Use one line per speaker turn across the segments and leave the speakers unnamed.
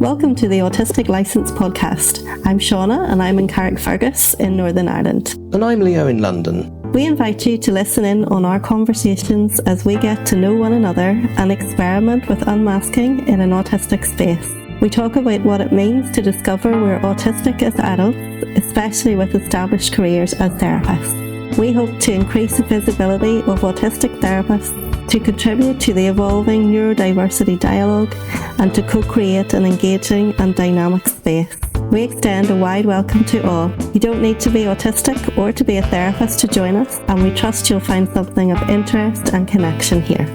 Welcome to the Autistic Licence podcast. I'm Shauna and I'm in Carrickfergus in Northern Ireland.
And I'm Leo in London.
We invite you to listen in on our conversations as we get to know one another and experiment with unmasking in an autistic space. We talk about what it means to discover we're autistic as adults, especially with established careers as therapists. We hope to increase the visibility of autistic therapists, to contribute to the evolving neurodiversity dialogue, and to co-create an engaging and dynamic space. We extend a wide welcome to all. You don't need to be autistic or to be a therapist to join us, and we trust you'll find something of interest and connection here.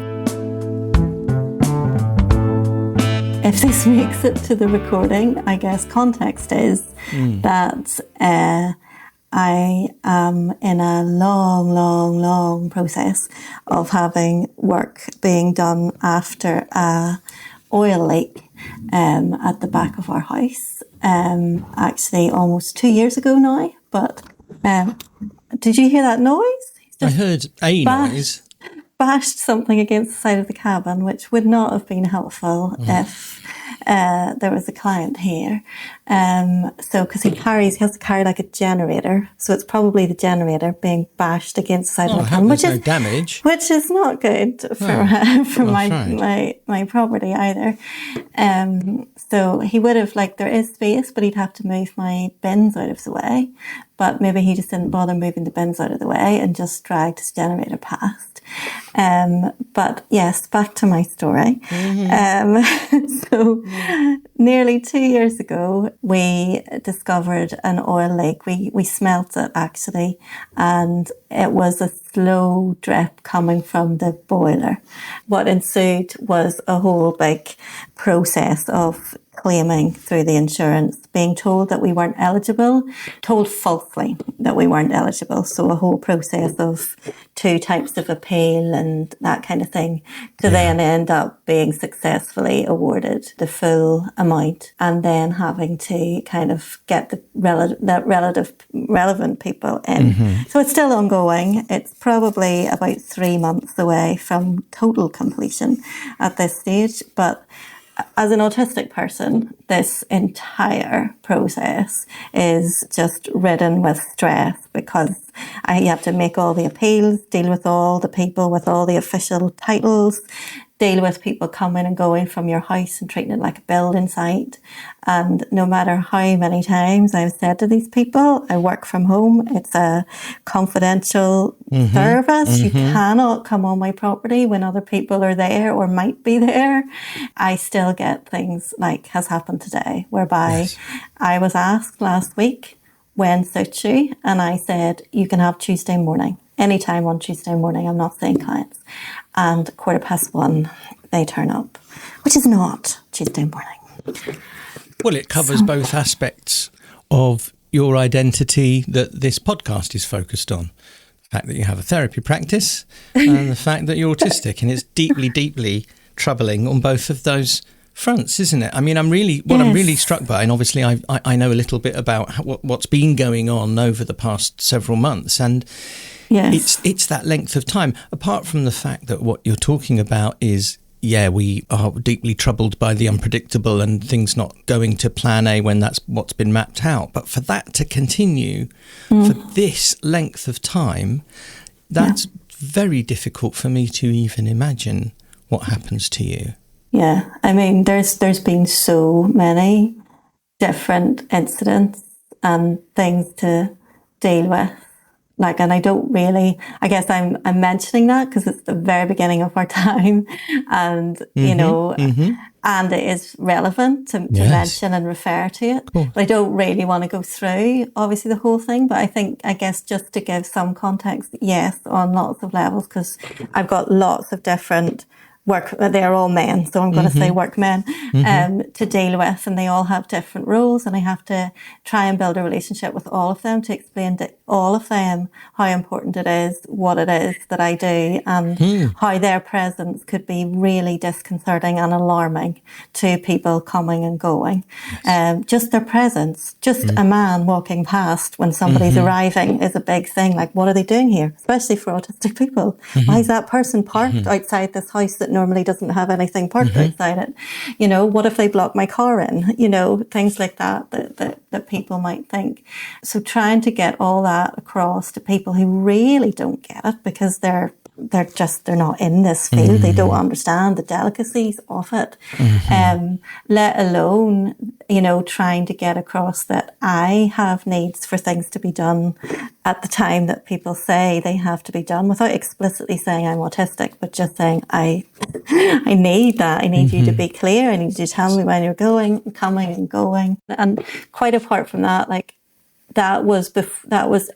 If this makes it to the recording, I guess context is that I am in a long process of having work being done after a oil leak at the back of our house. Actually almost 2 years ago now, but did you hear that noise?
I heard a noise.
Bashed something against the side of the cabin, which would not have been helpful if there was a client here. So, because he has to carry like a generator, so it's probably the generator being bashed against the side of the cabin,
which is no damage,
which is not good for my property either. So he would have, like, there is space, but he'd have to move my bins out of the way. But maybe he just didn't bother moving the bins out of the way and just dragged his generator past. But yes, back to my story. So nearly 2 years ago, we discovered an oil leak. We smelt it actually, and it was a slow drip coming from the boiler. What ensued was a whole big process of claiming through the insurance, being told that we weren't eligible, told falsely that we weren't eligible. So a whole process of 2 types of appeal and that kind of thing to then end up being successfully awarded the full amount, and then having to kind of get the relevant people in. So it's still ongoing. It's probably about 3 months away from total completion at this stage, but as an autistic person, this entire process is just ridden with stress because you have to make all the appeals, deal with all the people with all the official titles, deal with people coming and going from your house and treating it like a building site. And no matter how many times I've said to these people, I work from home, it's a confidential service, you cannot come on my property when other people are there or might be there, I still get things like has happened today, whereby I was asked last week, when suits you? And I said, you can have Tuesday morning. Anytime on Tuesday morning, I'm not seeing clients. And 1:15, they turn up, which is not Tuesday morning.
Well, it covers both aspects of your identity that this podcast is focused on. The fact that you have a therapy practice and the fact that you're autistic. And it's deeply troubling on both of those fronts, isn't it? I mean, I'm really struck by, and obviously I know a little bit about what's been going on over the past several months, and it's that length of time. Apart from the fact that what you're talking about is, we are deeply troubled by the unpredictable and things not going to plan A when that's what's been mapped out. But for that to continue for this length of time, that's very difficult for me to even imagine what happens to you.
Yeah, I mean, there's been so many different incidents and things to deal with. Like, and I don't really, I guess I'm mentioning that because it's the very beginning of our time, and, you know, and it is relevant to mention and refer to it. Cool. But I don't really want to go through, obviously, the whole thing. But I guess just to give some context, yes, on lots of levels, because I've got lots of different work, they're all men, so I'm going to say workmen, to deal with, and they all have different roles, and I have to try and build a relationship with all of them to explain to all of them how important it is, what it is that I do, and how their presence could be really disconcerting and alarming to people coming and going. Just their presence, just a man walking past when somebody's arriving is a big thing. Like, what are they doing here? Especially for autistic people. Why is that person parked outside this house that normally doesn't have anything parked outside it. You know, what if they block my car in? You know, things like that people might think. So trying to get all that across to people who really don't get it because they're not in this field. They don't understand the delicacies of it. Let alone, you know, trying to get across that I have needs for things to be done at the time that people say they have to be done, without explicitly saying I'm autistic, but just saying I need that. I need you to be clear. I need you to tell me when you're coming and going. And quite apart from that, like that was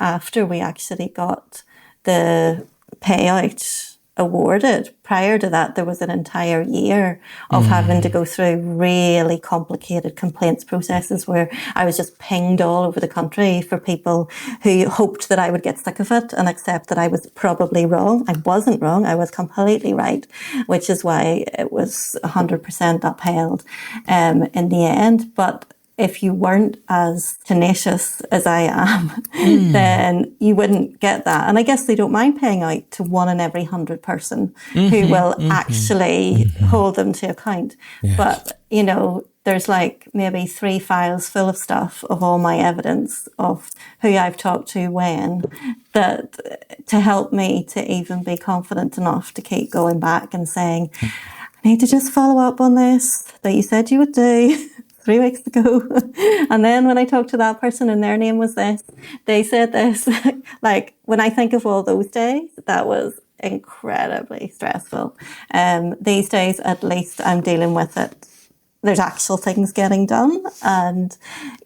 after we actually got the payout awarded. Prior to that, there was an entire year of having to go through really complicated complaints processes where I was just pinged all over the country for people who hoped that I would get sick of it and accept that I was probably wrong. I wasn't wrong. I was completely right, which is why it was 100% upheld in the end. But if you weren't as tenacious as I am, then you wouldn't get that. And I guess they don't mind paying out to 1 in every 100 person who will actually hold them to account.
Yes.
But, you know, there's like maybe 3 files full of stuff of all my evidence of who I've talked to when, that to help me to even be confident enough to keep going back and saying, I need to just follow up on this that you said you would do 3 weeks ago. And then when I talked to that person and their name was this, they said this. Like, when I think of all those days, that was incredibly stressful. These days, at least I'm dealing with it. There's actual things getting done, and,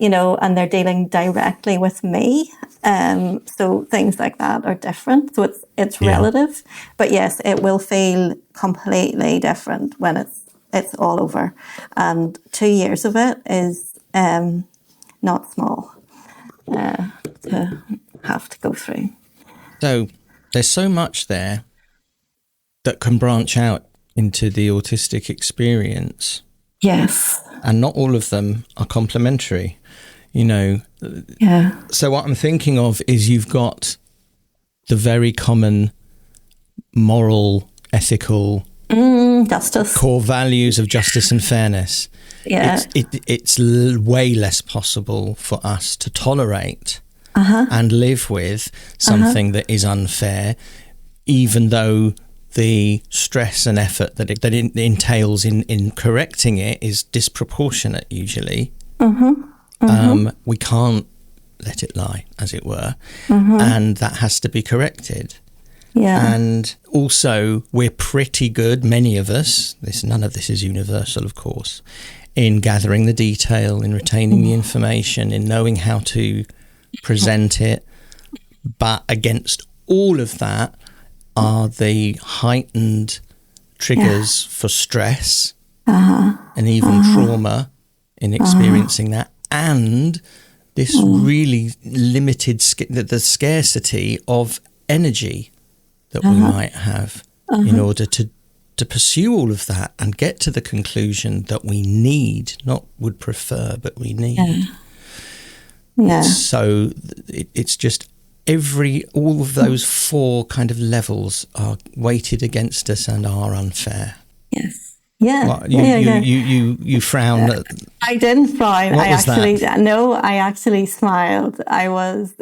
you know, and they're dealing directly with me. So things like that are different. So it's relative, but yes, it will feel completely different when it's all over. And 2 years of it is not small to have to go through.
So there's so much there that can branch out into the autistic experience.
Yes.
And not all of them are complementary, you know.
Yeah.
So what I'm thinking of is you've got the very common moral, ethical,
justice,
core values of justice and fairness.
Yeah.
It's way less possible for us to tolerate and live with something that is unfair, even though the stress and effort that it entails in correcting it is disproportionate usually. We can't let it lie, as it were, and that has to be corrected.
Yeah.
And also, we're pretty good, many of us, none of this is universal, of course, in gathering the detail, in retaining the information, in knowing how to present it. But against all of that are the heightened triggers for stress and even trauma in experiencing that, and this really limited, the scarcity of energy that we might have in order to pursue all of that and get to the conclusion that we need, not would prefer, but we need.
Yeah.
So it's just all of those 4 kind of levels are weighted against us and are unfair.
Yes. Yeah.
Well, you frown.
I didn't frown.
What was that?
No, I actually smiled. I was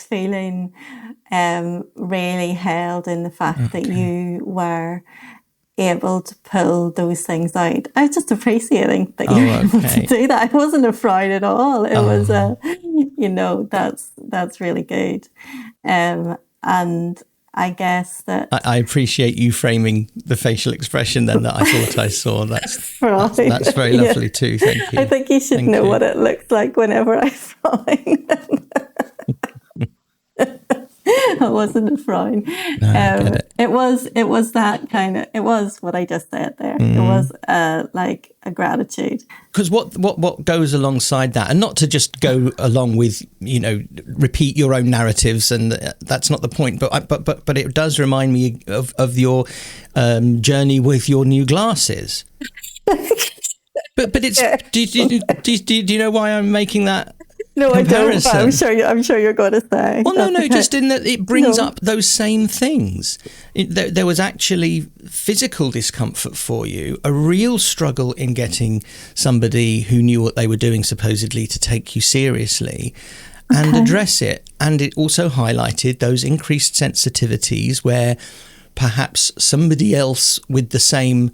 feeling really held in the fact that you were able to pull those things out. I was just appreciating that you were able to do that. I wasn't a frown at all. It was that's really good. And I guess that
I appreciate you framing the facial expression then that I thought I saw. That's very lovely too. Thank you.
I think you should know what it looks like whenever I frown. It wasn't a frown.
No, I get it.
It was that kind of, it was what I just said there. It was like a gratitude.
Because what goes alongside that, and not to just go along with, you know, repeat your own narratives, and that's not the point, but it does remind me of your journey with your new glasses. But it's do you know why I'm making that
No, I don't.
comparison.
But I'm sure you're going to say.
Well, no, just in that it brings up those same things. There was actually physical discomfort for you, a real struggle in getting somebody who knew what they were doing supposedly to take you seriously and address it. And it also highlighted those increased sensitivities where perhaps somebody else with the same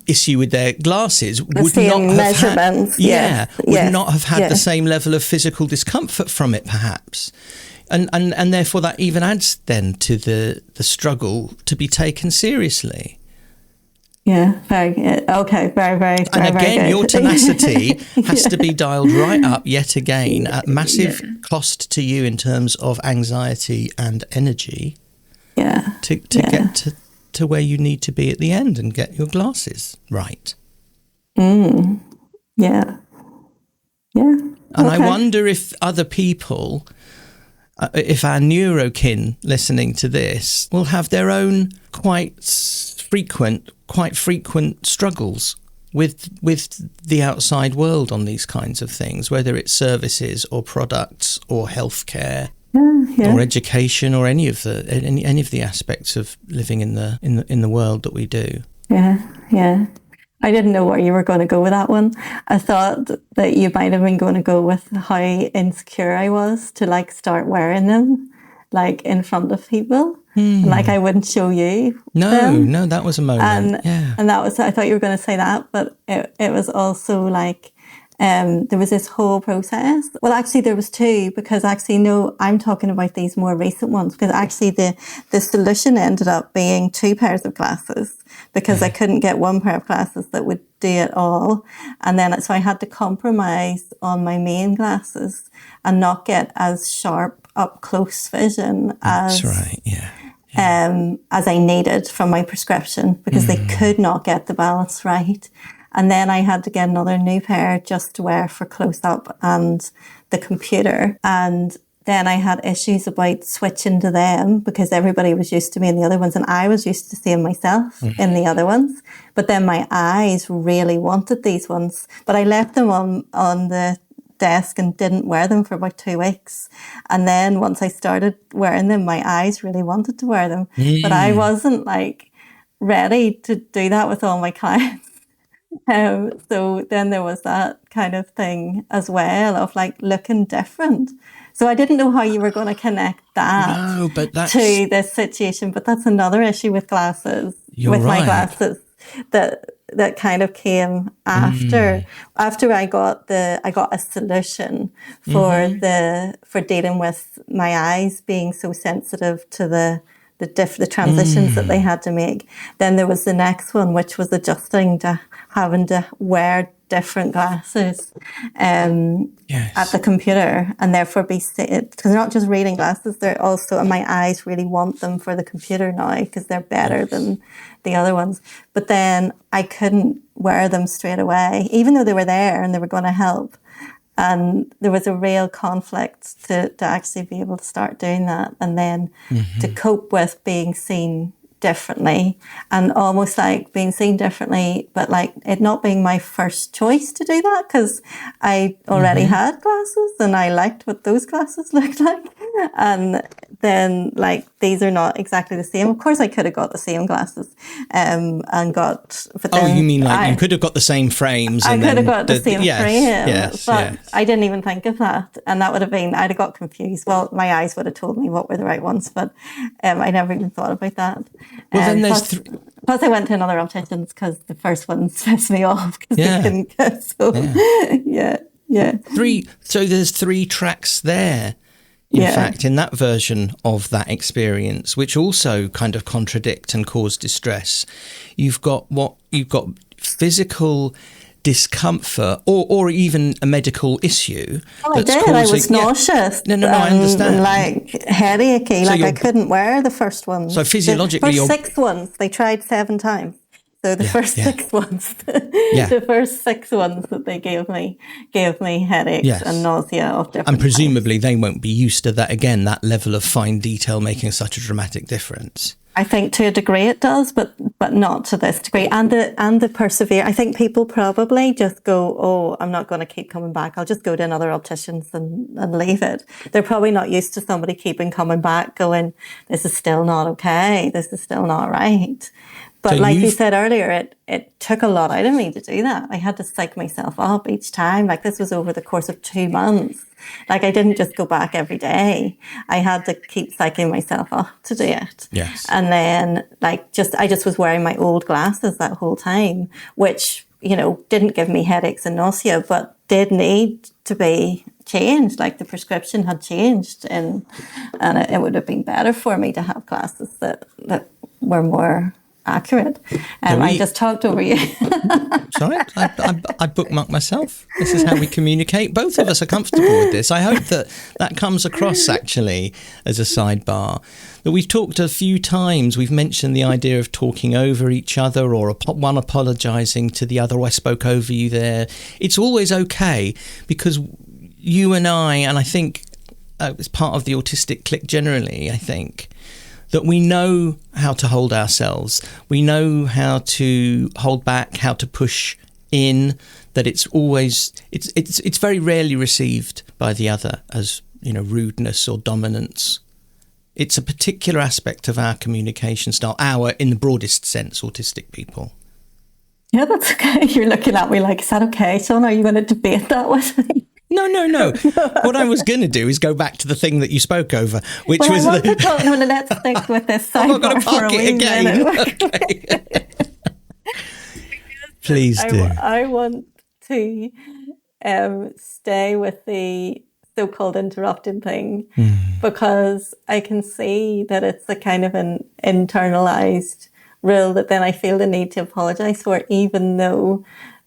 issue with their glasses would not have had the same level of physical discomfort from it, perhaps, and therefore that even adds then to the struggle to be taken seriously.
Yeah, very good. Okay, very, very,
and
very,
again,
very
your tenacity has to be dialed right up yet again at massive cost to you in terms of anxiety and energy.
Yeah,
to get to where you need to be at the end and get your glasses right.
Yeah. Yeah.
And I wonder if other people, if our neurokin listening to this, will have their own quite frequent struggles with the outside world on these kinds of things, whether it's services or products or healthcare. Or education, or any of the aspects of living in the world that we do.
Yeah. I didn't know where you were going to go with that one. I thought that you might have been going to go with how insecure I was to start wearing them, in front of people, and I wouldn't show you.
No, that was a moment.
And that was, I thought you were going to say that, but it was also there was this whole process. Well, actually, there was two, because I'm talking about these more recent ones, because actually the solution ended up being 2 pairs of glasses, because I couldn't get 1 pair of glasses that would do it all. And then, so I had to compromise on my main glasses and not get as sharp up close vision as I needed from my prescription, because they could not get the balance right. And then I had to get another new pair just to wear for close up and the computer. And then I had issues about switching to them, because everybody was used to me in the other ones and I was used to seeing myself in the other ones. But then my eyes really wanted these ones. But I left them on the desk and didn't wear them for about 2 weeks. And then once I started wearing them, my eyes really wanted to wear them. But I wasn't ready to do that with all my clients. So then there was that kind of thing as well of looking different. So I didn't know how you were going to connect that to this situation, but that's another issue with glasses, my glasses, that kind of came after I got a solution for dealing with my eyes being so sensitive to the transitions that they had to make. Then there was the next one, which was adjusting to having to wear different glasses at the computer, and therefore because they're not just reading glasses, they're also, and my eyes really want them for the computer now because they're better than the other ones. But then I couldn't wear them straight away, even though they were there and they were going to help. And there was a real conflict to actually be able to start doing that, and then to cope with being seen differently, and almost being seen differently, but it not being my first choice to do that, because I already had glasses and I liked what those glasses looked like. And then these are not exactly the same. Of course I could have got the same glasses and got, but then
you mean you could have got the same frames?
I could have got the same frame, but
yes.
I didn't even think of that, and that would have been, I'd have got confused. Well, my eyes would have told me what were the right ones, but I never even thought about that.
Well, then there's
plus I went to another optician's because the first one pissed me off because they couldn't get. So
So there's 3 tracks there. In fact, in that version of that experience, which also kind of contradict and cause distress, you've got physical discomfort or even a medical issue.
Well, I did. I was nauseous.
No, I understand.
Headachy. So I couldn't wear the first ones.
So physiologically,
the first 6 ones, they tried 7 times. So the first 6 ones, the first 6 ones that they gave me headaches and nausea of different
And presumably they won't be used to that again, that level of fine detail making such a dramatic difference.
I think to a degree it does, but not to this degree. And the persevere. I think people probably just go, oh, I'm not going to keep coming back. I'll just go to another optician's and leave it. They're probably not used to somebody keeping coming back, going, this is still not okay. This is still not right. But so like you said earlier, it took a lot out of me to do that. I had to psych myself up each time. Like this was over the course of 2 months. Like I didn't just go back every day. I had to keep psyching myself up to do it.
Yes.
And then I just was wearing my old glasses that whole time, which, didn't give me headaches and nausea, but did need to be changed. Like the prescription had changed and it would have been better for me to have glasses that were more accurate. I just talked over you.
Sorry, I bookmarked myself. This is how we communicate. Both of us are comfortable with this. I hope that comes across actually as a sidebar. That we've talked a few times, we've mentioned the idea of talking over each other or one apologising to the other, oh, I spoke over you there. It's always okay because you and I think it's part of the autistic clique generally, I think, that we know how to hold ourselves. We know how to hold back, how to push in, that it's very rarely received by the other as, rudeness or dominance. It's a particular aspect of our communication style, in the broadest sense, autistic people.
Yeah, that's okay. You're looking at me like, is that okay, Sean? Are you going to debate that with me?
No. What I was going to do is go back to the thing that you spoke over, which was
let's stick with this sidebar.
I'm not going to park it again. Okay. Please do.
I want to stay with the so-called interrupting thing because I can see that it's a kind of an internalized rule that then I feel the need to apologize for, even though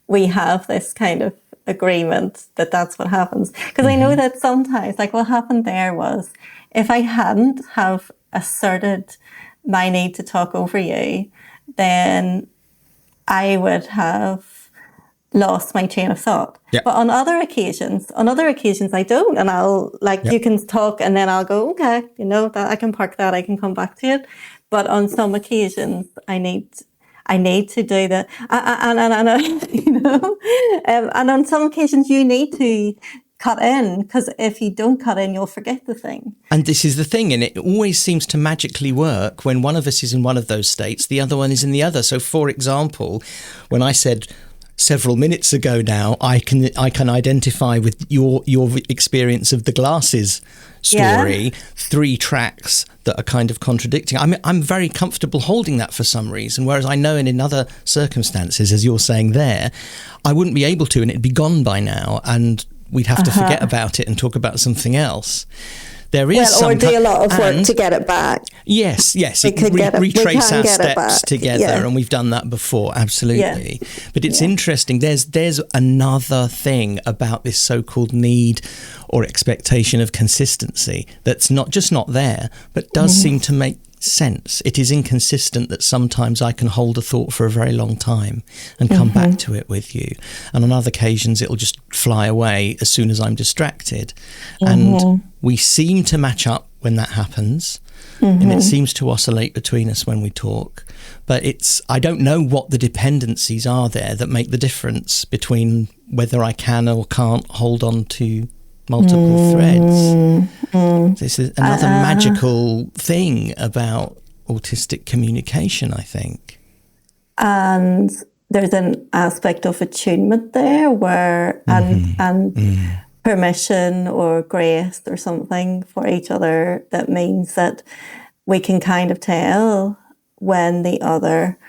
we have this kind of agreement that that's what happens. Because I know that sometimes, like what happened there was, if I hadn't have asserted my need to talk over you, then I would have lost my train of thought.
Yeah.
But on other occasions I don't, and I'll you can talk and then I'll go, okay, that I can park that, I can come back to it. But on some occasions I need to do that, and on some occasions you need to cut in, because if you don't cut in, you'll forget the thing.
And this is the thing, and it always seems to magically work when one of us is in one of those states, the other one is in the other. So, for example, when I said several minutes ago now, I can identify with your experience of the glasses story, 3 tracks that are kind of contradicting. I'm very comfortable holding that for some reason, whereas I know in other circumstances, as you're saying there, I wouldn't be able to, and it'd be gone by now, and we'd have to forget about it and talk about something else. There is
or do a lot of work to get it back.
Yes. Retrace our steps together, and we've done that before, absolutely. Yeah. But it's interesting. There's another thing about this so-called need or expectation of consistency that's not there, but does seem to make sense. It is inconsistent that sometimes I can hold a thought for a very long time and come back to it with you, and on other occasions it'll just fly away as soon as I'm distracted. And we seem to match up when that happens, and it seems to oscillate between us when we talk, but I don't know what the dependencies are there that make the difference between whether I can or can't hold on to multiple threads. This is another magical thing about autistic communication, I think. And
there's an aspect of attunement there where and permission or grace or something for each other that means that we can kind of tell when the other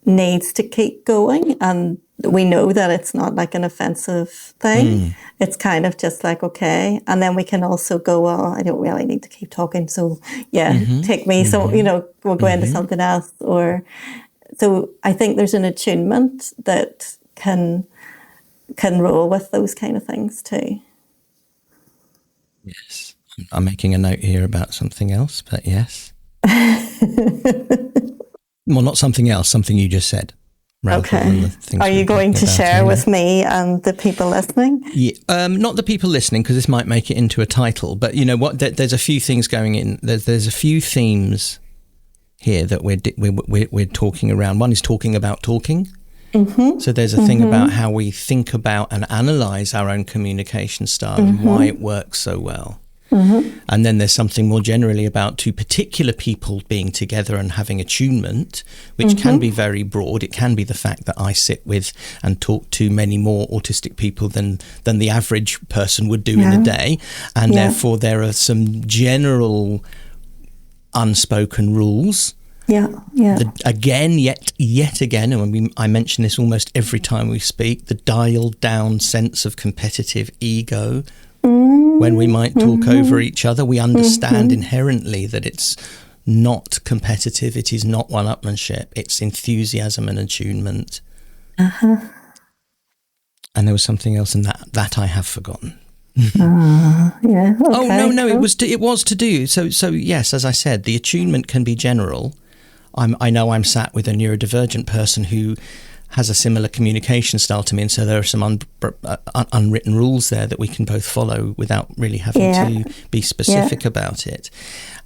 needs to keep going, and we know that it's not like an offensive thing. It's kind of just like, okay. And then we can also go, well, I don't really need to keep talking. So take me. So, we'll go into something else. So I think there's an attunement that can roll with those kind of things too.
Yes. I'm making a note here about something else, but yes. Well, not something else, something you just said.
Okay. Are you going to share with me and the people listening?
Yeah, not the people listening, because this might make it into a title. But you know what? There's a few things going in. There's a few themes here that we're talking around. One is talking about talking. So there's a thing about how we think about and analyze our own communication style and why it works so well. And then there's something more generally about two particular people being together and having attunement, which can be very broad. It can be the fact that I sit with and talk to many more autistic people than the average person would do in a day. And therefore there are some general unspoken rules. Yet again, and I mention this almost every time we speak, the dialed down sense of competitive ego. When we might talk over each other, we understand inherently that it's not competitive, it is not one-upmanship, it's enthusiasm and attunement. And there was something else in that I have forgotten.
Okay.
Oh no, it was to do. So yes, as I said, the attunement can be general. I know I'm sat with a neurodivergent person who has a similar communication style to me, and so there are some unwritten rules there that we can both follow without really having to be specific about it.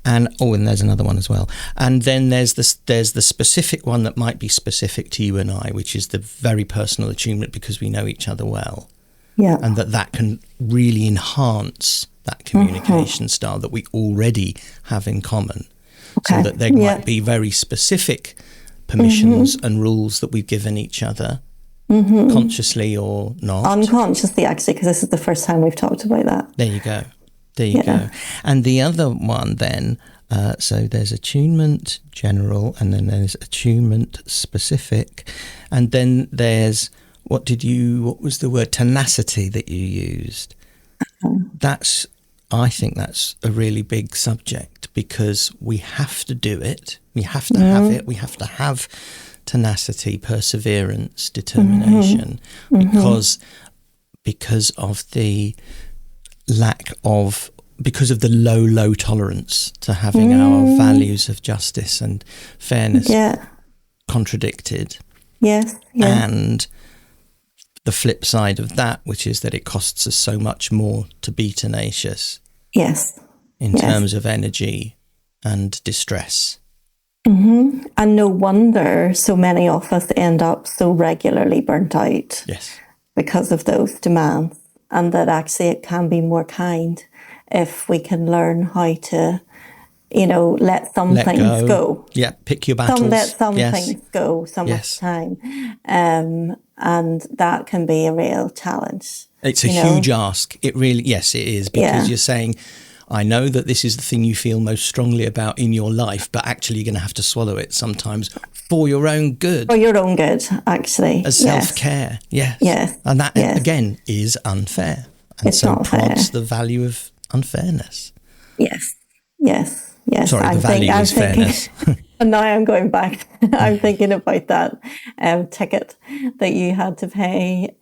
And there's another one as well. And then there's the specific one that might be specific to you and I, which is the very personal attunement because we know each other well. Yeah. And that can really enhance that communication style that we already have in common. Okay. So that there might be very specific permissions and rules that we've given each other, consciously or not.
Unconsciously, actually, because this is the first time we've talked about that.
There you go. And the other one then, so there's attunement general, and then there's attunement specific, and then there's, what was the word, tenacity that you used? I think that's a really big subject because we have to do it. We have to have it. We have to have tenacity, perseverance, determination, because of the because of the low tolerance to having our values of justice and fairness contradicted. Yes. And the flip side of that, which is that it costs us so much more to be tenacious. Yes. In terms of energy and distress.
And no wonder so many of us end up so regularly burnt out. Yes. Because of those demands. And that actually it can be more kind if we can learn how to, let some things go.
Yeah, pick your battles.
Let some things go some of the time. And that can be a real challenge.
It's a huge ask. It really, it is, because you're saying, I know that this is the thing you feel most strongly about in your life, but actually you're going to have to swallow it sometimes for your own good.
For your own good, actually.
As self-care, yes. And that, again, is unfair. And
it's
so
not
prods
fair.
the value of unfairness.
Yes.
Sorry, the value is fairness.
And now I'm going back. I'm thinking about that ticket that you had to pay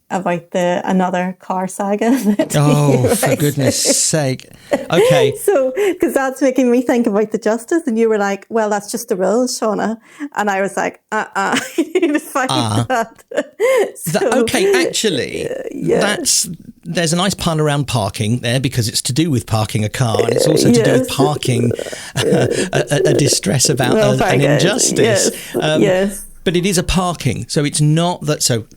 about another car saga.
For goodness sake. Okay.
So, because that's making me think about the justice, and you were like, well, that's just the rules, Shauna. And I was like, you need to find that.
Actually, there's a nice pun around parking there, because it's to do with parking a car, and it's also to do with parking a distress about an injustice. Yes. But it is a parking, so it's not that. So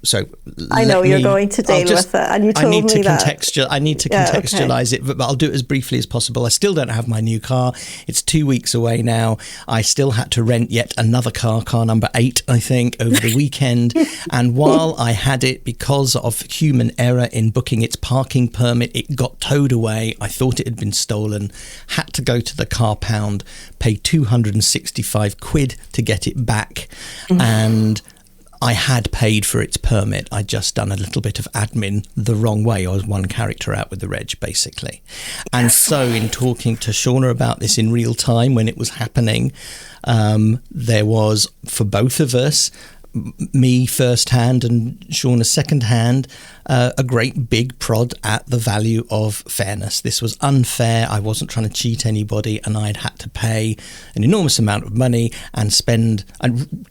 I know you're going to deal with it, and you told me that.
I need to contextualize it, but I'll do it as briefly as possible. I still don't have my new car. It's 2 weeks away now. I still had to rent yet another car number 8, I think, over the weekend. And while I had it, because of human error in booking its parking permit, it got towed away. I thought it had been stolen. Had to go to the car pound, pay 265 quid to get it back. And I had paid for its permit. I'd just done a little bit of admin the wrong way. I was one character out with the reg, basically. And so in talking to Shauna about this in real time when it was happening, there was, for both of us, me firsthand and Shauna secondhand, a great big prod at the value of fairness. This was unfair. I wasn't trying to cheat anybody, and I'd had to pay an enormous amount of money and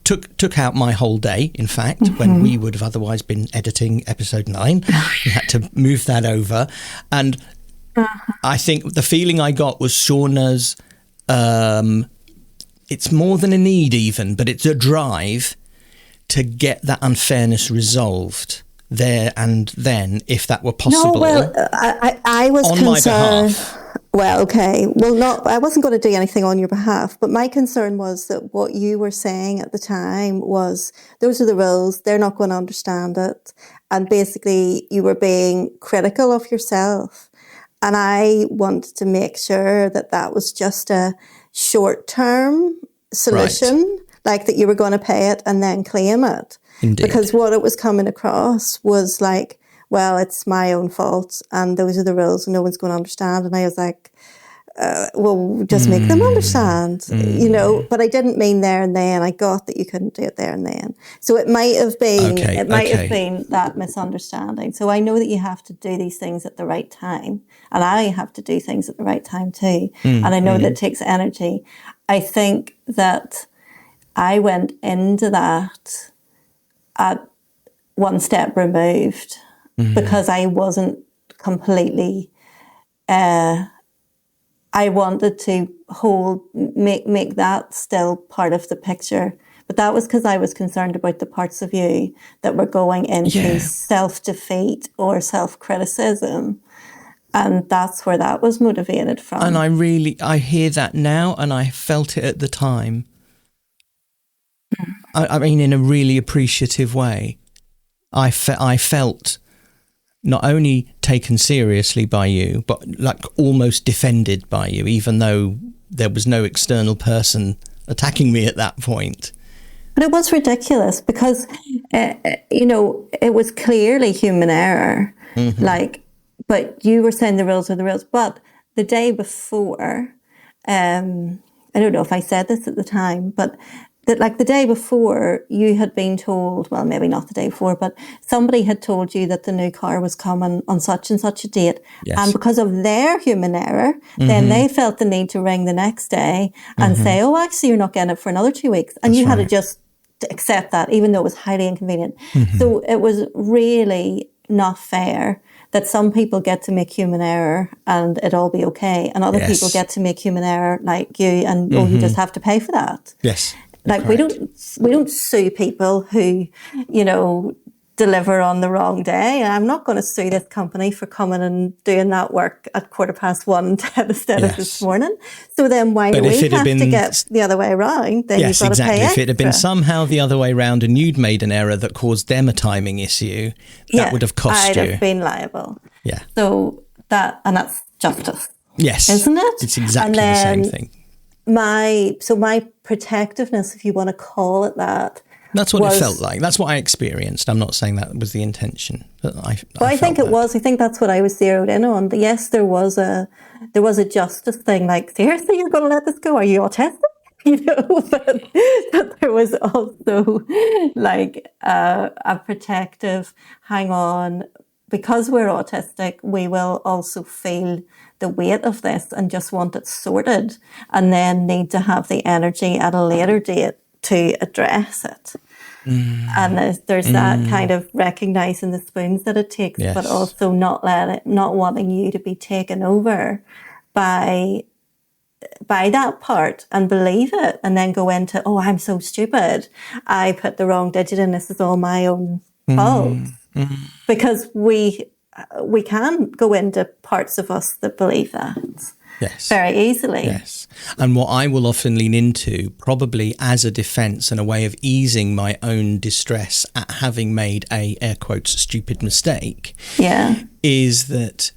took out my whole day, in fact, when we would have otherwise been editing episode 9. We had to move that over. And I think the feeling I got was Shauna's it's more than a need even, but it's a drive to get that unfairness resolved there and then, if that were possible.
No, well, I was
on
concerned.
my behalf.
Well, okay. Well, I wasn't going to do anything on your behalf, but my concern was that what you were saying at the time was, those are the rules, they're not going to understand it. And basically you were being critical of yourself. And I wanted to make sure that that was just a short-term solution, right, like that you were going to pay it and then claim it.
Indeed.
Because what it was coming across was like, well, it's my own fault and those are the rules and no one's going to understand. And I was like, well, just make them understand, you know, but I didn't mean there and then. I got that you couldn't do it there and then. So it might have been, have been that misunderstanding. So I know that you have to do these things at the right time, and I have to do things at the right time too. And I know that it takes energy. I think that I went into that at one step removed because I wasn't completely, I wanted to make that still part of the picture. But that was because I was concerned about the parts of you that were going into self-defeat or self-criticism. And that's where that was motivated from.
And I hear that now, and I felt it at the time. I mean, in a really appreciative way. I felt not only taken seriously by you, but like almost defended by you, even though there was no external person attacking me at that point.
But it was ridiculous because, you know, it was clearly human error. Like, but you were saying the rules are the rules. But the day before, I don't know if I said this at the time, but that like the day before you had been told, well, maybe not the day before, but somebody had told you that the new car was coming on such and such a date. Yes. And because of their human error, then they felt the need to ring the next day and say, oh, actually, you're not getting it for another 2 weeks. And you had to just accept that, even though it was highly inconvenient. So it was really not fair that some people get to make human error and it all be okay. And other people get to make human error like you and you just have to pay for that.
Yes.
Like we don't sue people who, you know, deliver on the wrong day. And I'm not going to sue this company for coming and doing that work at 1:15 instead of this morning. So then why do we have to get the other way around? Then you've got to pay extra.
If it had been somehow the other way around and you'd made an error that caused them a timing issue, that would have cost you.
I'd have been liable.
Yeah.
So that's justice.
Yes.
Isn't it?
It's exactly the same thing.
My protectiveness, if you want to call it that.
That's what it felt like. That's what I experienced. I'm not saying that was the intention, but I
think it was. I think that's what I was zeroed in on. Yes, there was a justice thing. Like, seriously, you're going to let this go? Are you autistic? You know, but there was also like a protective. Hang on, because we're autistic, we will also feel the weight of this and just want it sorted, and then need to have the energy at a later date to address it. And there's that kind of recognising the spoons that it takes, but also not wanting you to be taken over by that part and believe it, and then go into, oh, I'm so stupid, I put the wrong digit in, this is all my own fault. Because we can go into parts of us that believe that.
Yes.
Very easily.
Yes. And what I will often lean into, probably as a defence and a way of easing my own distress at having made a, air quotes, stupid mistake, is that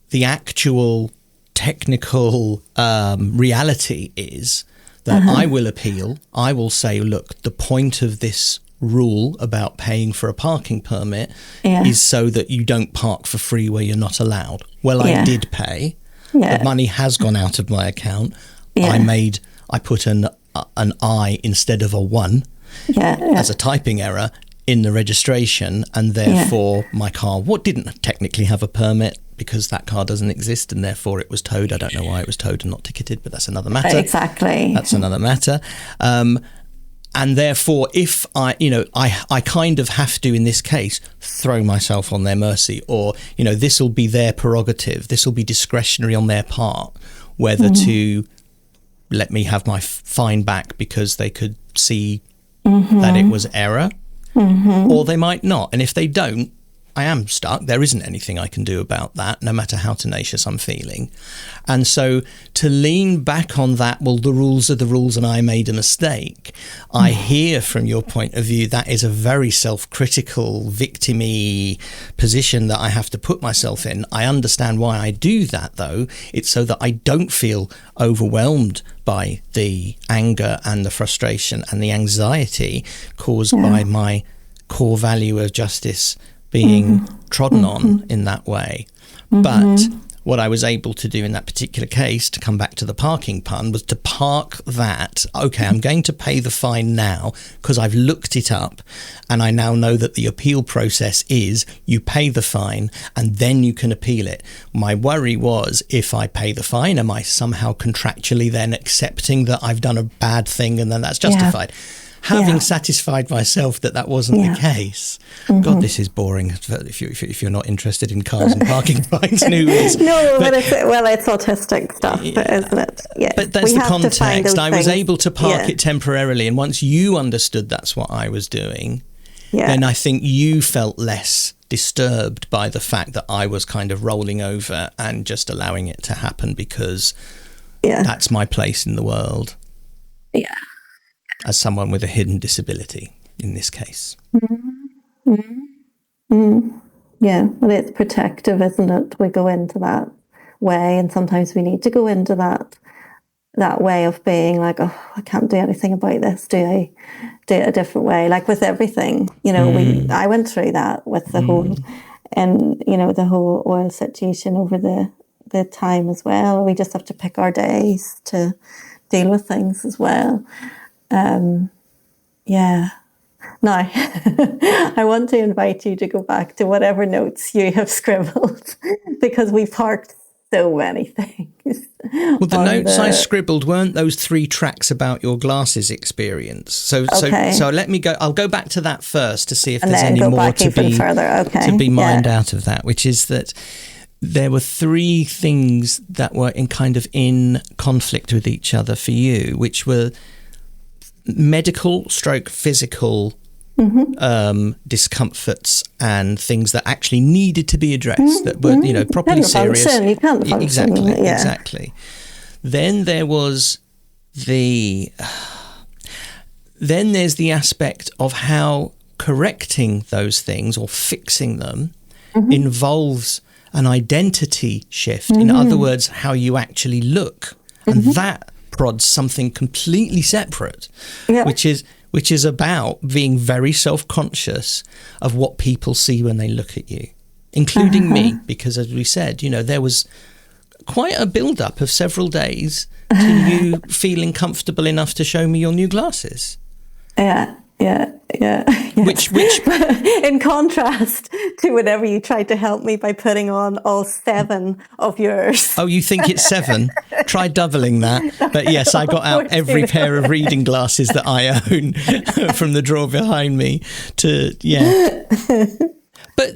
the actual technical reality is that I will appeal. I will say, look, the point of this rule about paying for a parking permit is so that you don't park for free where you're not allowed. Well, I did pay. The money has gone out of my account. I put an I instead of a 1 as a typing error in the registration, and therefore my car didn't technically have a permit because that car doesn't exist, and therefore it was towed. I don't know why it was towed and not ticketed, but that's another matter.
Exactly.
That's another matter. And therefore, if I kind of have to, in this case, throw myself on their mercy, or, you know, this will be their prerogative. This will be discretionary on their part, whether to let me have my fine back because they could see that it was error, or they might not. And if they don't, I am stuck. There isn't anything I can do about that, no matter how tenacious I'm feeling. And so to lean back on that, well, the rules are the rules and I made a mistake. I hear from your point of view, that is a very self-critical, victim-y position that I have to put myself in. I understand why I do that, though. It's so that I don't feel overwhelmed by the anger and the frustration and the anxiety caused by my core value of justice being trodden on in that way. But what I was able to do in that particular case, to come back to the parking pun, was to park that. Okay, I'm going to pay the fine now because I've looked it up and I now know that the appeal process is you pay the fine and then you can appeal it. My worry was, if I pay the fine, am I somehow contractually then accepting that I've done a bad thing and then that's justified? Having satisfied myself that wasn't the case. God, this is boring if you're not interested in cars and parking fines. No,
but it's autistic stuff, isn't it? Yeah.
But that's the context. I was able to park it temporarily, and once you understood that's what I was doing, then I think you felt less disturbed by the fact that I was kind of rolling over and just allowing it to happen because that's my place in the world.
Yeah.
As someone with a hidden disability, in this case.
Yeah, well, it's protective, isn't it? We go into that way, and sometimes we need to go into that way of being like, oh, I can't do anything about this. Do I do it a different way? Like with everything, I went through that with the whole, and the whole oil situation over the time as well. We just have to pick our days to deal with things as well. Now, I want to invite you to go back to whatever notes you have scribbled because we parked so many things.
Well, the notes I scribbled weren't those 3 tracks about your glasses experience. So let me go. I'll go back to that first to see if there's any more to be mined out of that, which is that there were 3 things that were in conflict with each other for you, which were medical / physical discomforts and things that actually needed to be addressed that were properly serious.
You can't function.
Exactly. Then there was then there's the aspect of how correcting those things or fixing them involves an identity shift. In other words, how you actually look, and that prods something completely separate, which is about being very self-conscious of what people see when they look at you, including me, because as we said, there was quite a build-up of several days to you feeling comfortable enough to show me your new glasses.
Yeah.
Which
in contrast to whenever you tried to help me by putting on all 7 of yours.
Oh, you think it's 7? Try doubling that. But yes, I got out every pair of reading glasses that I own from the drawer behind me But,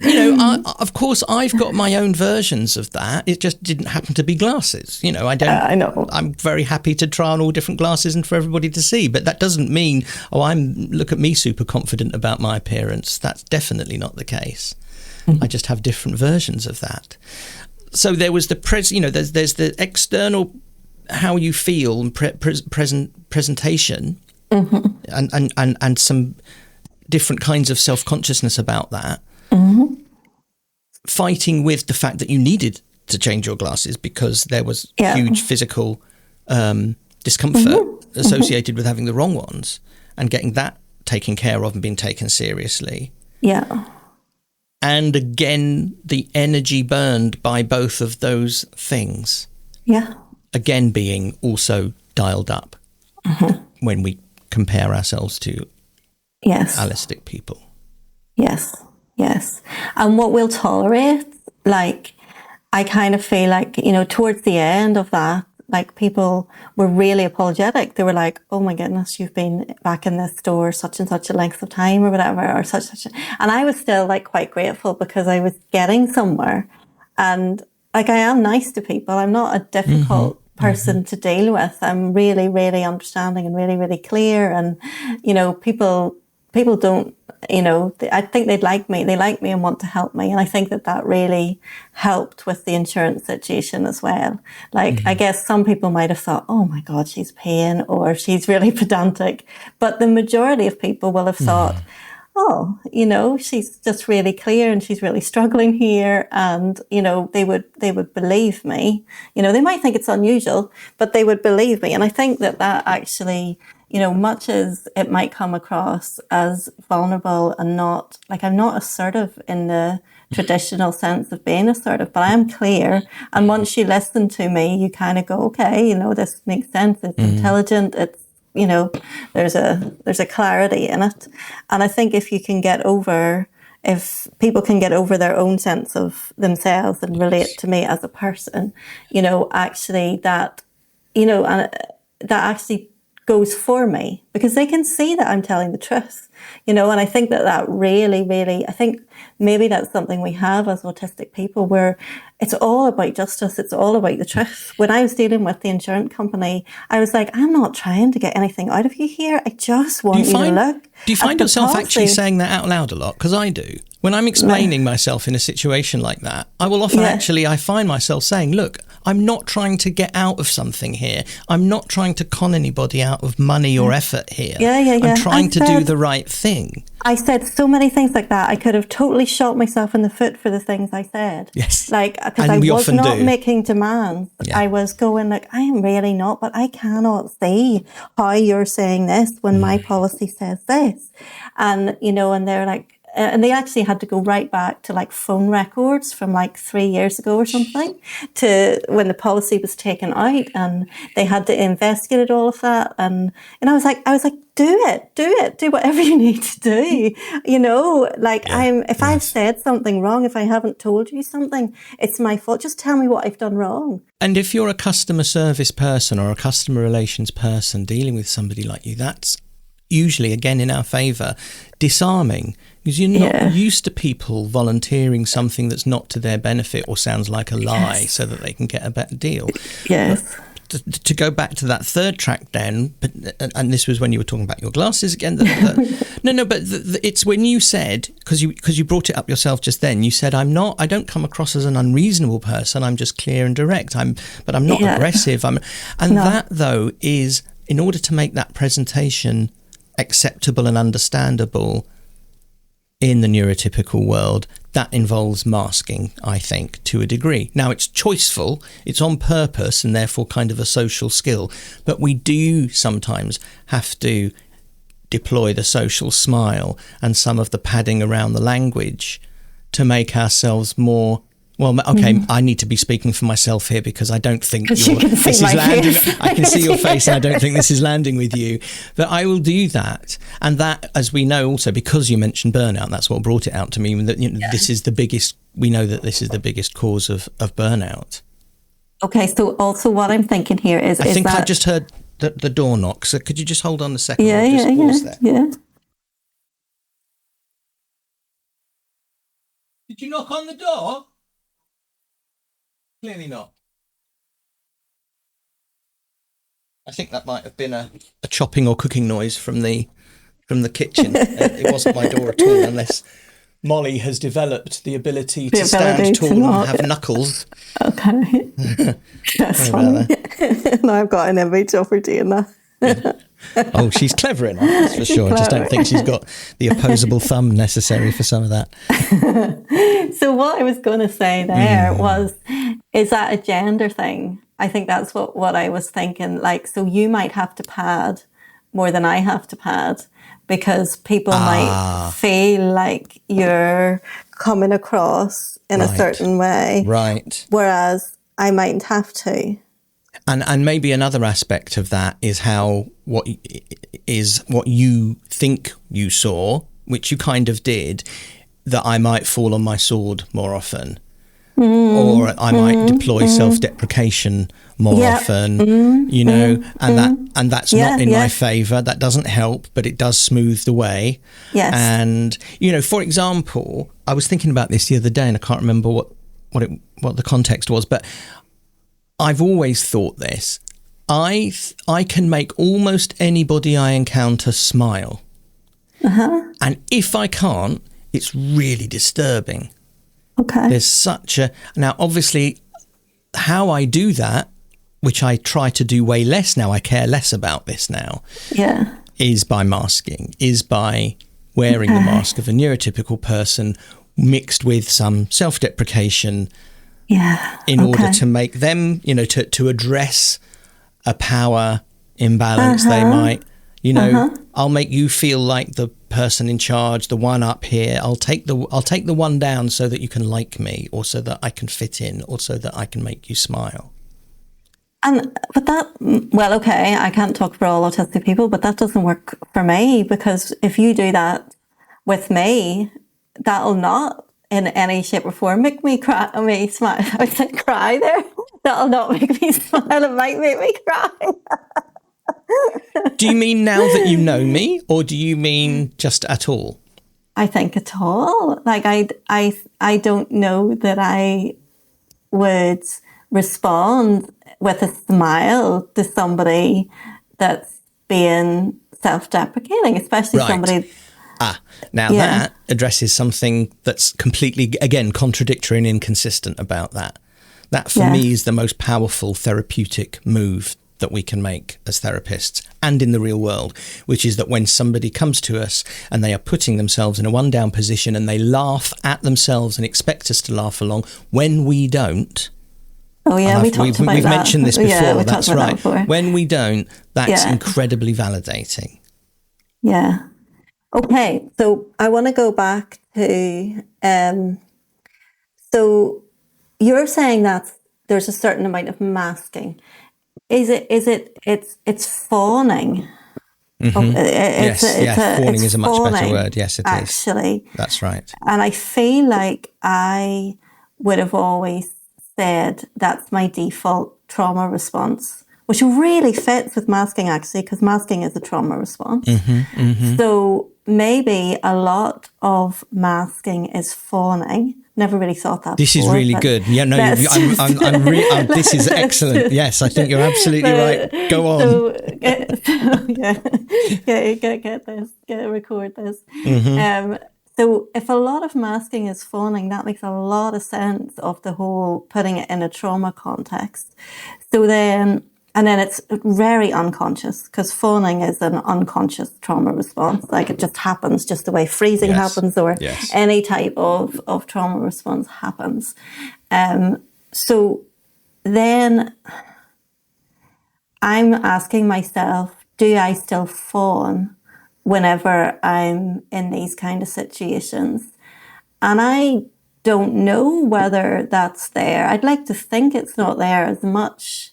of course, I've got my own versions of that. It just didn't happen to be glasses. I know. I'm very happy to try on all different glasses and for everybody to see. But that doesn't mean, look at me super confident about my appearance. That's definitely not the case. I just have different versions of that. So there was there's the external, how you feel and presentation and some different kinds of self-consciousness about that. Fighting with the fact that you needed to change your glasses because there was huge physical discomfort associated with having the wrong ones, and getting that taken care of and being taken seriously. Yeah. And again, the energy burned by both of those things. Yeah. Again, being also dialed up when we compare ourselves to allistic people. Yes. And what we'll tolerate, I kind of feel like, towards the end of that, people were really apologetic. They were like, oh my goodness, you've been back in this store such and such a length of time or whatever, or such. And I was still quite grateful because I was getting somewhere. And I am nice to people. I'm not a difficult
person to deal with. I'm really, really understanding and really, really clear. And, people don't, I think they'd like me. They like me and want to help me. And I think that really helped with the insurance situation as well. Like, I guess some people might have thought, oh my God, she's paying, or she's really pedantic. But the majority of people will have thought, oh, she's just really clear and she's really struggling here. And, they would believe me. They might think it's unusual, but they would believe me. And I think that actually, much as it might come across as vulnerable and not, like, I'm not assertive in the traditional sense of being assertive, but I'm clear. And once you listen to me, you kind of go, okay, this makes sense. It's intelligent. It's, there's a clarity in it. And I think if people can get over their own sense of themselves and relate to me as a person, actually that actually goes for me, because they can see that I'm telling the truth, and I think that really, really, I think maybe that's something we have as autistic people, where it's all about justice. It's all about the truth. When I was dealing with the insurance company, I was like, I'm not trying to get anything out of you here. I just want you to look.
Do you find yourself actually saying that out loud a lot? Because I do. When I'm explaining myself in a situation like that, I will often I find myself saying, look, I'm not trying to get out of something here. I'm not trying to con anybody out of money or effort here. I'm trying to do the right thing.
I said so many things like that. I could have totally shot myself in the foot for the things I said.
Yes.
Like, because I was not making demands. Yeah. I was going like, I am really not, but I cannot see how you're saying this when my policy says this. And, and they're like, and they actually had to go right back to like phone records from like 3 years ago or something, to when the policy was taken out, and they had to investigate all of that. And I was like, do whatever you need to do. If I've said something wrong, if I haven't told you something, it's my fault. Just tell me what I've done wrong.
And if you're a customer service person or a customer relations person dealing with somebody like you, that's usually, again, in our favour, disarming, because you're not used to people volunteering something that's not to their benefit or sounds like a lie so that they can get a better deal.
Yes.
To go back to that third track then, and this was when you were talking about your glasses again. It's when you said, because you brought it up yourself just then, you said, I don't come across as an unreasonable person, I'm just clear and direct, but I'm not aggressive. That, though, is, in order to make that presentation acceptable and understandable in the neurotypical world, that involves masking, I think, to a degree. Now, it's choiceful, it's on purpose, and therefore kind of a social skill, but we do sometimes have to deploy the social smile and some of the padding around the language to make ourselves more, well, okay, I need to be speaking for myself here, because I don't think this is landing. I can see your face and I don't think this is landing with you. But I will do that. And that, as we know also, because you mentioned burnout, that's what brought it out to me, that this is the biggest, we know that this is the biggest cause of burnout.
Okay, so also what I'm thinking here is
I think
that
I just heard the door knock, so could you just hold on a second? Pause there.
Yeah.
Did you knock on the door? Clearly not. I think that might have been a chopping or cooking noise from the kitchen. It wasn't my door at all, unless Molly has developed the ability to stand tall and have knuckles.
Okay. That's funny. Now I've got an image of her doing that.
Yeah. Oh, she's clever enough, that's for sure. I just don't think she's got the opposable thumb necessary for some of that.
So what I was going to say there is that a gender thing? I think that's what I was thinking. Like, so you might have to pad more than I have to pad, because people might feel like you're coming across in a certain way.
Right.
Whereas I mightn't have to.
And maybe another aspect of that is what you think you saw, which you kind of did, that I might fall on my sword more often, or I might deploy self-deprecation more often, and that's not in my favour. That doesn't help, but it does smooth the way.
Yes.
And for example, I was thinking about this the other day, and I can't remember what the context was, but I've always thought this. I can make almost anybody I encounter smile. And if I can't, it's really disturbing.
Okay.
There's such a... Now, obviously, how I do that, which I try to do way less now, I care less about this now, is by masking, is by wearing the mask of a neurotypical person mixed with some self-deprecation in order to make them, to address a power imbalance they might, I'll make you feel like the person in charge, the one up here. I'll take the one down so that you can like me, or so that I can fit in, or so that I can make you smile.
But that, well, okay, I can't talk for all autistic people, but that doesn't work for me, because if you do that with me, that'll not in any shape or form make me cry, smile. I said cry there. That'll not make me smile. It might make me cry.
Do you mean now that you know me, or do you mean just at all?
I think at all. Like I don't know that I would respond with a smile to somebody that's being self-deprecating, especially somebody.
Now that addresses something that's completely, again, contradictory and inconsistent about that. That for me is the most powerful therapeutic move that we can make as therapists and in the real world, which is that when somebody comes to us and they are putting themselves in a one down position and they laugh at themselves and expect us to laugh along, when we don't.
Oh yeah, we've
mentioned this before. That's right.
Before.
When we don't, that's incredibly validating.
Yeah. Okay, so I want to go back to, so you're saying that there's a certain amount of masking. It's fawning.
Fawning is a much better word. Yes, it is.
Actually.
That's right.
And I feel like I would have always said that's my default trauma response, which really fits with masking, actually, because masking is a trauma response. So maybe a lot of masking is fawning. Never really thought that.
This
before,
is really good. Yeah, no, this is excellent. Yes, I think you're absolutely right. Go on.
So, get this, record this. So if a lot of masking is fawning, that makes a lot of sense of the whole putting it in a trauma context. So then, and then it's very unconscious, because fawning is an unconscious trauma response. Like it just happens, just the way freezing happens, or any type of trauma response happens. So then I'm asking myself, do I still fawn whenever I'm in these kind of situations? And I don't know whether that's there. I'd like to think it's not there as much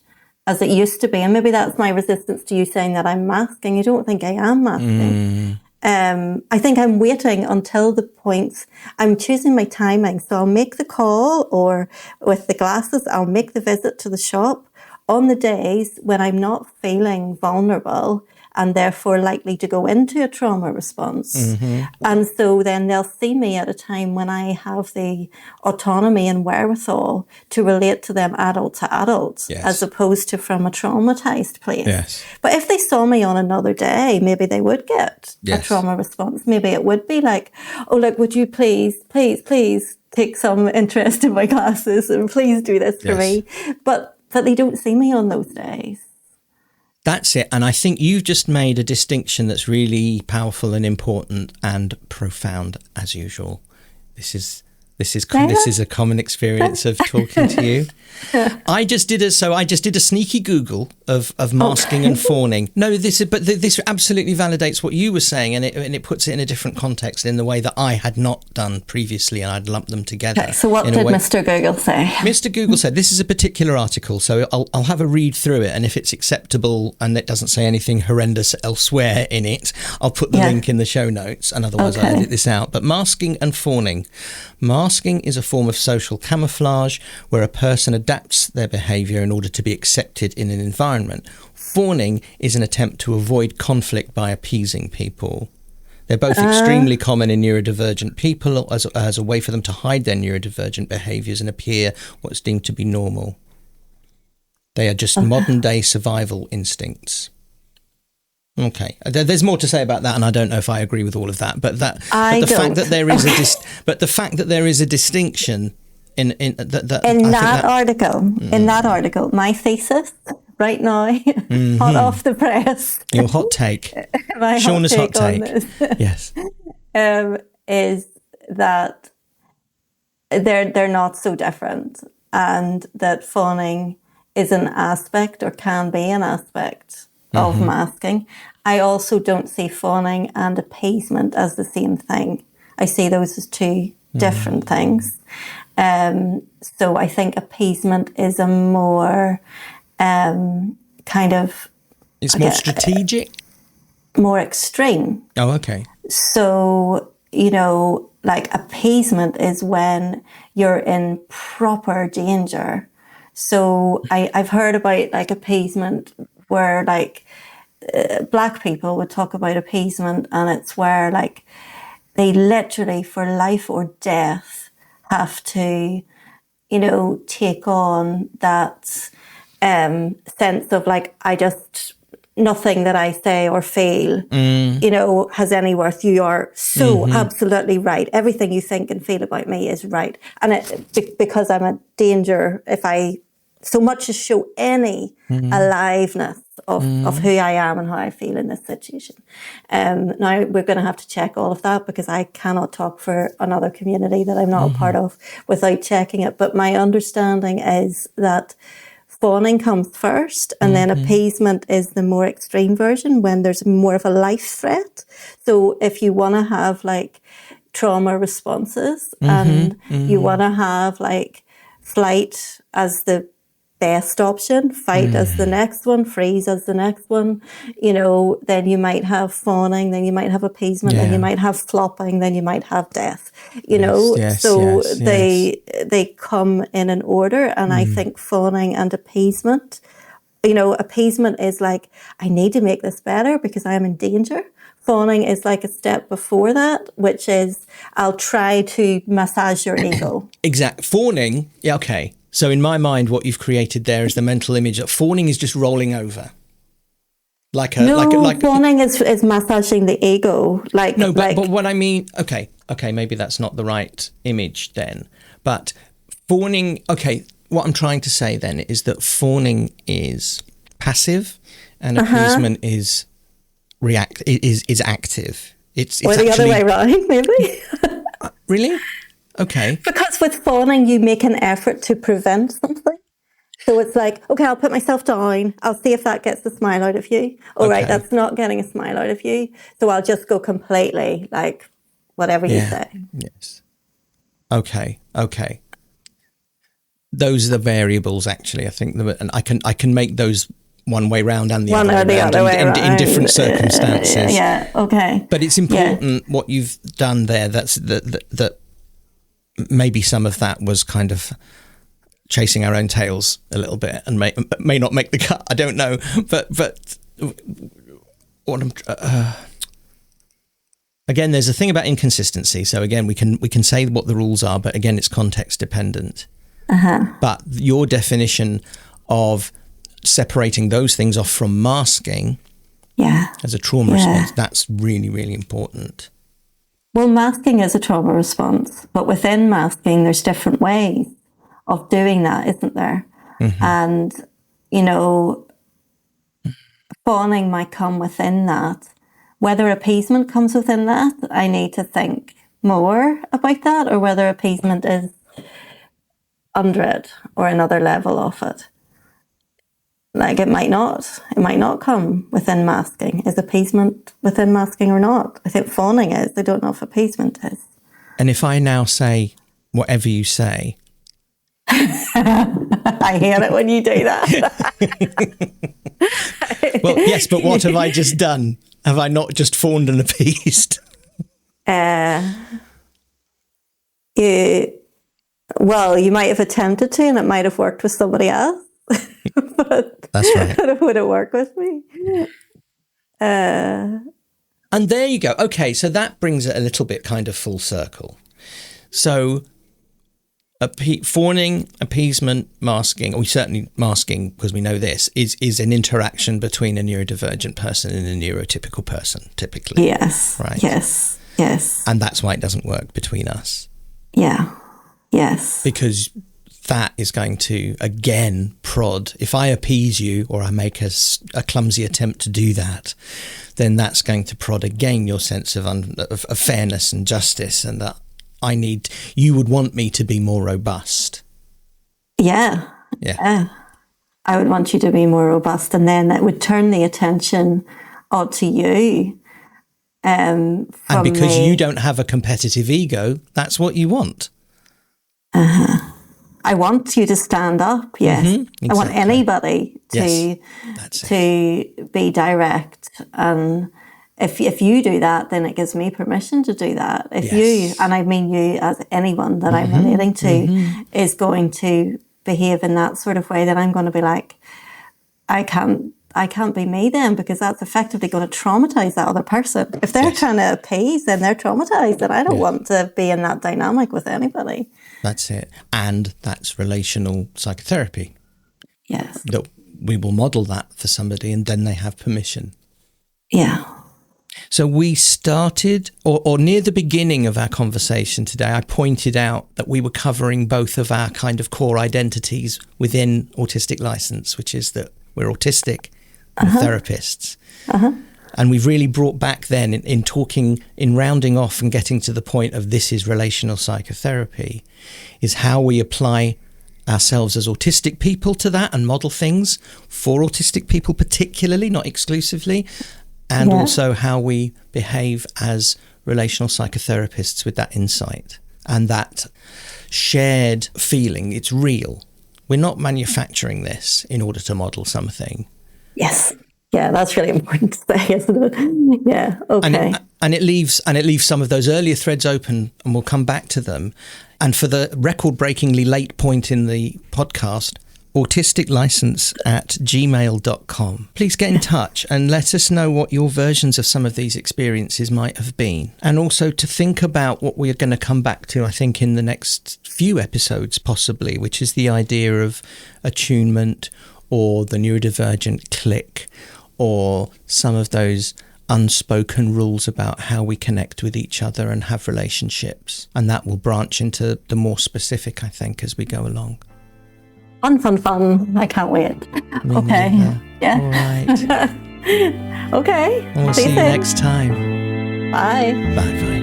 as it used to be. And maybe that's my resistance to you saying that I'm masking. I don't think I am masking. I think I'm waiting until the point, I'm choosing my timing. So I'll make the call, or with the glasses, I'll make the visit to the shop on the days when I'm not feeling vulnerable and therefore likely to go into a trauma response. And so then they'll see me at a time when I have the autonomy and wherewithal to relate to them adult to adult, as opposed to from a traumatized place. But if they saw me on another day, maybe they would get a trauma response. Maybe it would be like, oh, look, would you please take some interest in my classes and please do this for me. But they don't see me on those days.
That's it. And I think you've just made a distinction that's really powerful and important and profound, as usual. This is a common experience of talking to you. I just did a sneaky Google of masking and fawning. No, this absolutely validates what you were saying, and it puts it in a different context in the way that I had not done previously, and I'd lumped them together.
Okay, so what did Mr. Google say?
Mr. Google said, this is a particular article, so I'll have a read through it, and if it's acceptable and it doesn't say anything horrendous elsewhere in it, I'll put the link in the show notes, and otherwise I'll edit this out. But masking and fawning. Masking is a form of social camouflage where a person adapts their behaviour in order to be accepted in an environment. Fawning is an attempt to avoid conflict by appeasing people. They're both extremely common in neurodivergent people as a way for them to hide their neurodivergent behaviours and appear what's deemed to be normal. They are just modern day survival instincts. Okay, there's more to say about that, and I don't know if I agree with all of that. But the fact that there is a distinction in that
article, my thesis right now, hot off the press.
Your hot take, Shauna's hot take. Yes,
is that they're not so different, and that fawning is an aspect, or can be an aspect, of masking. I also don't see fawning and appeasement as the same thing. I see those as two different things. So I think appeasement is a more kind of...
It's more strategic?
More extreme.
Oh, okay.
So, like appeasement is when you're in proper danger. So I've heard about like appeasement where like black people would talk about appeasement, and it's where like they literally for life or death have to, take on that sense of like, nothing that I say or feel, has any worth. You are so absolutely right. Everything you think and feel about me is right. And because I'm a danger, if I so much as show any aliveness of who I am and how I feel in this situation. Now, we're going to have to check all of that, because I cannot talk for another community that I'm not a part of without checking it. But my understanding is that fawning comes first, and then appeasement is the more extreme version when there's more of a life threat. So if you want to have like trauma responses and you want to have like flight as the best option, fight as the next one, freeze as the next one, then you might have fawning, then you might have appeasement, then you might have flopping, then you might have death, they come in an order. And I think fawning and appeasement, appeasement is like, I need to make this better because I am in danger. Fawning is like a step before that, which is, I'll try to massage your ego.
Exact. Fawning, yeah, okay. So in my mind, what you've created there is the mental image that fawning is just rolling over.
Fawning is massaging the ego.
But what I mean, okay, maybe that's not the right image then. But fawning, okay, what I'm trying to say then is that fawning is passive and appeasement is is active. It's
or the other way around, maybe.
Really? Okay.
Because with fawning, you make an effort to prevent something. So it's like, okay, I'll put myself down. I'll see if that gets a smile out of you. All right, that's not getting a smile out of you. So I'll just go completely like whatever you say.
Yes. Okay. Those are the variables, actually. I think, and I can make those one way round and the other way round in different circumstances.
Yeah. Okay.
But it's important what you've done there. That maybe some of that was kind of chasing our own tails a little bit, and may not make the cut. I don't know, but what I'm again, there's a thing about inconsistency. So again, we can say what the rules are, but again, it's context dependent. But your definition of separating those things off from masking, as a trauma response, that's really, really important.
Well, masking is a trauma response, but within masking, there's different ways of doing that, isn't there? And, fawning might come within that. Whether appeasement comes within that, I need to think more about that, or whether appeasement is under it or another level of it. Like it might not come within masking. Is appeasement within masking or not? I think fawning is. I don't know if appeasement is.
And if I now say whatever you say,
I hate it when you do that.
Well, yes, but what have I just done? Have I not just fawned and appeased?
You might have attempted to, and it might have worked with somebody else. But
that's right.
But it wouldn't work with me.
And there you go. Okay, so that brings it a little bit kind of full circle. So fawning, appeasement, masking, or certainly masking, because we know this, is an interaction between a neurodivergent person and a neurotypical person, typically.
Yes.
Right.
Yes. And
that's why it doesn't work between us.
Yeah. Yes.
Because that is going to, again, prod. If I appease you or I make a clumsy attempt to do that, then that's going to prod again your sense of fairness and justice, and that you would want me to be more robust.
Yeah. I would want you to be more robust, and then it would turn the attention onto you. And because
you don't have a competitive ego, that's what you want.
I want you to stand up, yes. Exactly. I want anybody to be direct. And if you do that, then it gives me permission to do that. If you, and I mean you as anyone that I'm relating to, is going to behave in that sort of way, then I'm going to be like, I can't be me then, because that's effectively going to traumatize that other person. If they're trying to appease, then they're traumatized, and I don't want to be in that dynamic with anybody. That's
it. And that's relational psychotherapy.
Yes.
That we will model that for somebody, and then they have permission.
Yeah.
So we started, or near the beginning of our conversation today, I pointed out that we were covering both of our kind of core identities within Autistic License, which is that we're autistic and therapists. And we've really brought back then in talking, in rounding off and getting to the point of this is relational psychotherapy, is how we apply ourselves as autistic people to that and model things for autistic people particularly, not exclusively, and also how we behave as relational psychotherapists with that insight and that shared feeling. It's real. We're not manufacturing this in order to model something.
Yes. Yeah, that's really important to say, isn't it? Yeah, okay.
And it leaves some of those earlier threads open, and we'll come back to them. And for the record-breakingly late point in the podcast, autisticlicense@gmail.com. Please get in touch and let us know what your versions of some of these experiences might have been. And also to think about what we're going to come back to, I think, in the next few episodes, possibly, which is the idea of attunement or the neurodivergent click, or some of those unspoken rules about how we connect with each other and have relationships. And that will branch into the more specific, I think, as we go along.
Fun. I can't wait. Okay. Yeah.
All right.
Okay.
We'll see you next time.
Bye.
Bye.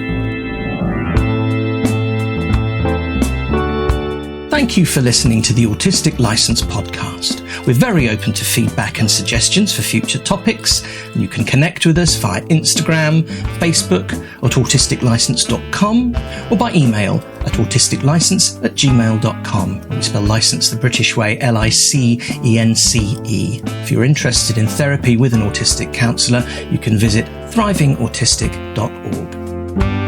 Thank you for listening to the Autistic License podcast. We're very open to feedback and suggestions for future topics, and you can connect with us via Instagram, Facebook, at autisticlicense.com, or by email at autisticlicense@gmail.com. We spell license the British way, LICENCE. If you're interested in therapy with an autistic counsellor, you can visit thrivingautistic.org.